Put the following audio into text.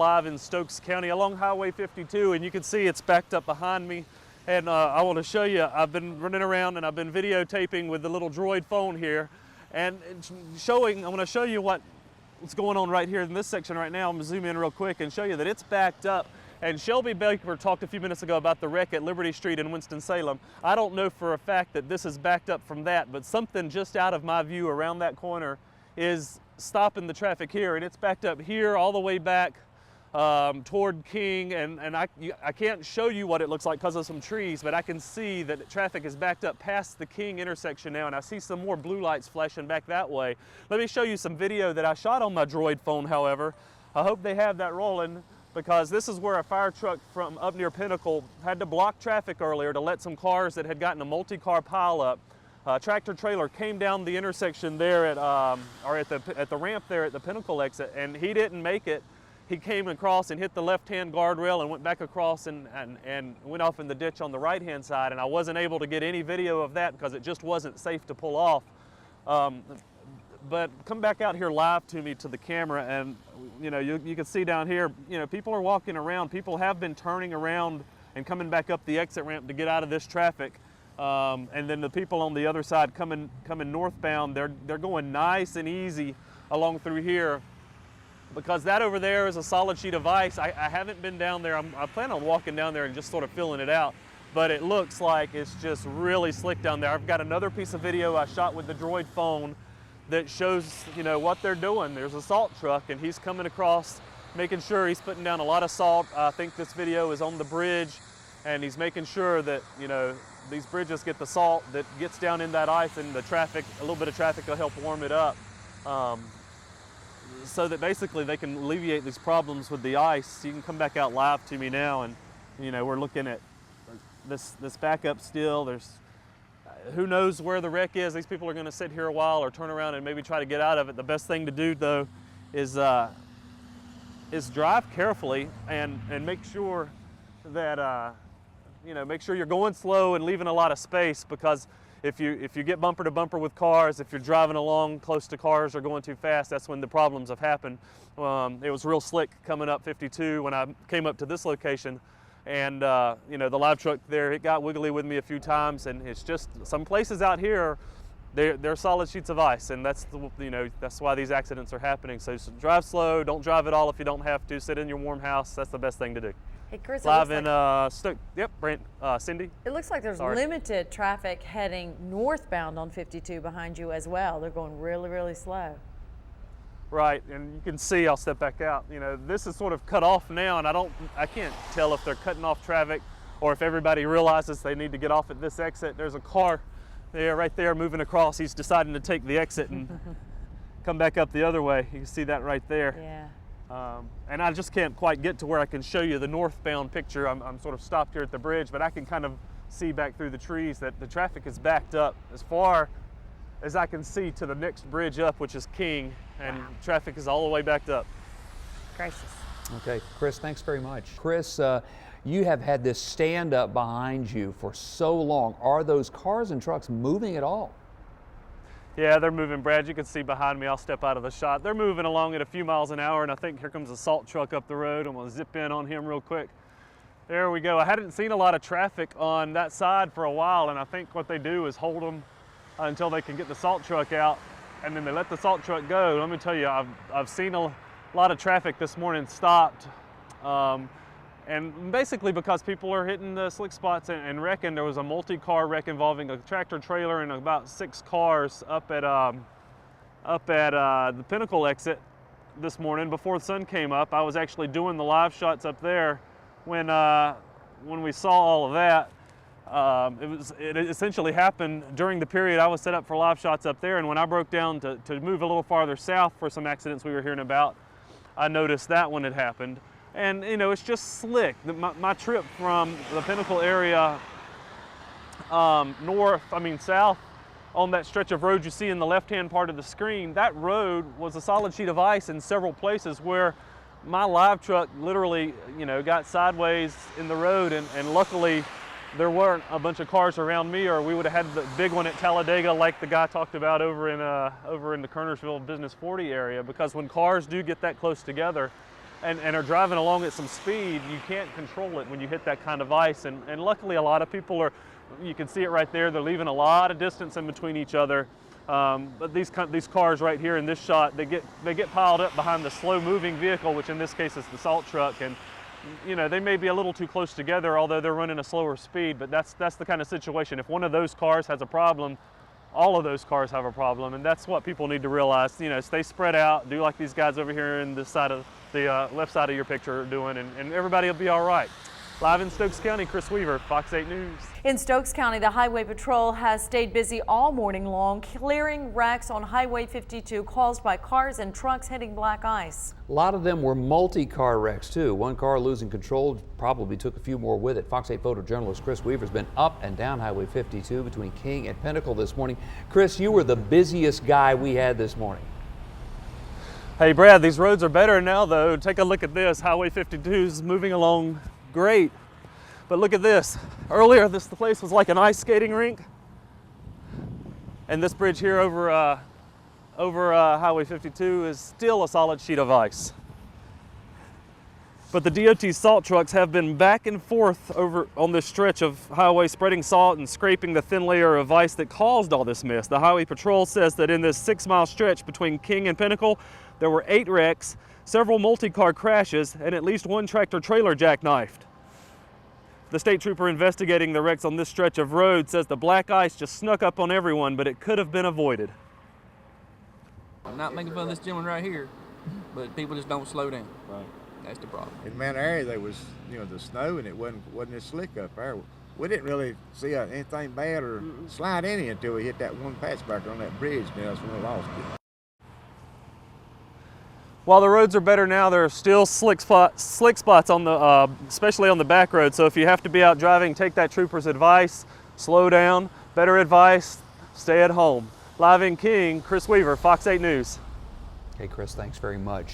live in Stokes County along Highway 52, and you can see it's backed up behind me. And I want to show you, I've been running around and I've been videotaping with the little Droid phone here, and I want to show you what's going on right here in this section right now. I'm going to zoom in real quick and show you that it's backed up. And Shelby Baker talked a few minutes ago about the wreck at Liberty Street in Winston-Salem. I don't know for a fact that this is backed up from that, but something just out of my view around that corner is stopping the traffic here, and it's backed up here all the way back toward King, and I can't show you what it looks like because of some trees, but I can see that traffic is backed up past the King intersection now, and I see some more blue lights flashing back that way. Let me show you some video that I shot on my Droid phone, however. I hope they have that rolling, because this is where a fire truck from up near Pinnacle had to block traffic earlier to let some cars that had gotten a multi-car pileup. Tractor trailer came down the intersection there at the ramp there at the Pinnacle exit, and he didn't make it. He came across and hit the left-hand guardrail and went back across and went off in the ditch on the right-hand side, and I wasn't able to get any video of that because it just wasn't safe to pull off. But come back out here live to me to the camera, and you can see down here, people are walking around. People have been turning around and coming back up the exit ramp to get out of this traffic. And then the people on the other side coming northbound, they're going nice and easy along through here, because that over there is a solid sheet of ice. I haven't been down there. I plan on walking down there and just sort of filling it out, but it looks like it's just really slick down there. I've got another piece of video I shot with the Droid phone that shows what they're doing. There's a salt truck, and he's coming across, making sure he's putting down a lot of salt. I think this video is on the bridge, and he's making sure that these bridges get the salt that gets down in that ice, and the traffic, a little bit of traffic will help warm it up, so that basically they can alleviate these problems with the ice. You can come back out live to me now, and we're looking at this backup still. There's who knows where the wreck is. These people are going to sit here a while or turn around and maybe try to get out of it. The best thing to do, though, is drive carefully and make sure that make sure you're going slow and leaving a lot of space, because if you get bumper to bumper with cars, if you're driving along close to cars or going too fast, that's when the problems have happened. It was real slick coming up 52 when I came up to this location, and the live truck there, it got wiggly with me a few times, and it's just some places out here, they're solid sheets of ice, and that's that's why these accidents are happening. So drive slow, don't drive at all if you don't have to. Sit in your warm house. That's the best thing to do. Hey Chris, live in Stokes. Yep, Brent, Cindy. It looks like there's limited traffic heading northbound on 52 behind you as well. They're going really, really slow. Right, and you can see, I'll step back out, this is sort of cut off now, and I can't tell if they're cutting off traffic or if everybody realizes they need to get off at this exit. There's a car there, right there, moving across. He's deciding to take the exit and come back up the other way. You can see that right there. Yeah. And I just can't quite get to where I can show you the northbound picture. I'm sort of stopped here at the bridge, but I can kind of see back through the trees that the traffic is backed up as far as I can see to the next bridge up, which is King, and traffic is all the way backed up. Gracious. Okay, Chris, thanks very much. Chris, you have had this stand up behind you for so long. Are those cars and trucks moving at all? Yeah, they're moving, Brad. You can see behind me. I'll step out of the shot. They're moving along at a few miles an hour, and I think here comes a salt truck up the road. I'm gonna zip in on him real quick. There we go. I hadn't seen a lot of traffic on that side for a while, and I think what they do is hold them until they can get the salt truck out, and then they let the salt truck go. Let me tell you, I've seen a lot of traffic this morning stopped, and basically because people are hitting the slick spots and wrecking. There was a multi-car wreck involving a tractor trailer and about 6 cars up at the Pinnacle exit this morning before the sun came up. I was actually doing the live shots up there when we saw all of that. It essentially happened during the period I was set up for live shots up there, and when I broke down to move a little farther south for some accidents we were hearing about, I noticed that one had happened. And it's just slick. My trip from the Pinnacle area south on that stretch of road you see in the left-hand part of the screen, that road was a solid sheet of ice in several places where my live truck literally got sideways in the road, and luckily there weren't a bunch of cars around me, or we would have had the big one at Talladega like the guy talked about over in the Kernersville Business 40 area, because when cars do get that close together, and are driving along at some speed, you can't control it when you hit that kind of ice. And luckily, a lot of people are, you can see it right there, they're leaving a lot of distance in between each other. But these cars right here in this shot, they get piled up behind the slow-moving vehicle, which in this case is the salt truck, and you know, they may be a little too close together, although they're running a slower speed. But that's the kind of situation. If one of those cars has a problem, all of those cars have a problem, and that's what people need to realize. You know, stay spread out, do like these guys over here in this side of the left side of your picture are doing, and everybody will be all right. Live in Stokes County, Chris Weaver, Fox 8 News. In Stokes County, the Highway Patrol has stayed busy all morning long, clearing wrecks on Highway 52 caused by cars and trucks hitting black ice. A lot of them were multi-car wrecks too. One car losing control probably took a few more with it. Fox 8 photojournalist Chris Weaver's been up and down Highway 52 between King and Pinnacle this morning. Chris, you were the busiest guy we had this morning. Hey Brad, these roads are better now though. Take a look at this. Highway 52 is moving along great. But look at this. Earlier, the place was like an ice skating rink. And this bridge here over Highway 52 is still a solid sheet of ice. But the DOT salt trucks have been back and forth over on this stretch of highway, spreading salt and scraping the thin layer of ice that caused all this mess. The Highway Patrol says that in this 6-mile stretch between King and Pinnacle, there were 8 wrecks, several multi-car crashes, and at least one tractor-trailer jackknifed. The state trooper investigating the wrecks on this stretch of road says the black ice just snuck up on everyone, but it could have been avoided. I'm not making fun of this gentleman right here, but people just don't slow down. Right. That's the problem. In Mount Airy, there was, you know, the snow, and it wasn't as slick up there. We didn't really see anything bad or slide any until we hit that one patch back on that bridge, and that's when we lost it. While the roads are better now, there are still slick spots on the, especially on the back road. So if you have to be out driving, take that trooper's advice, slow down. Better advice, stay at home. Live in King, Chris Weaver, Fox 8 News. Hey Chris, thanks very much.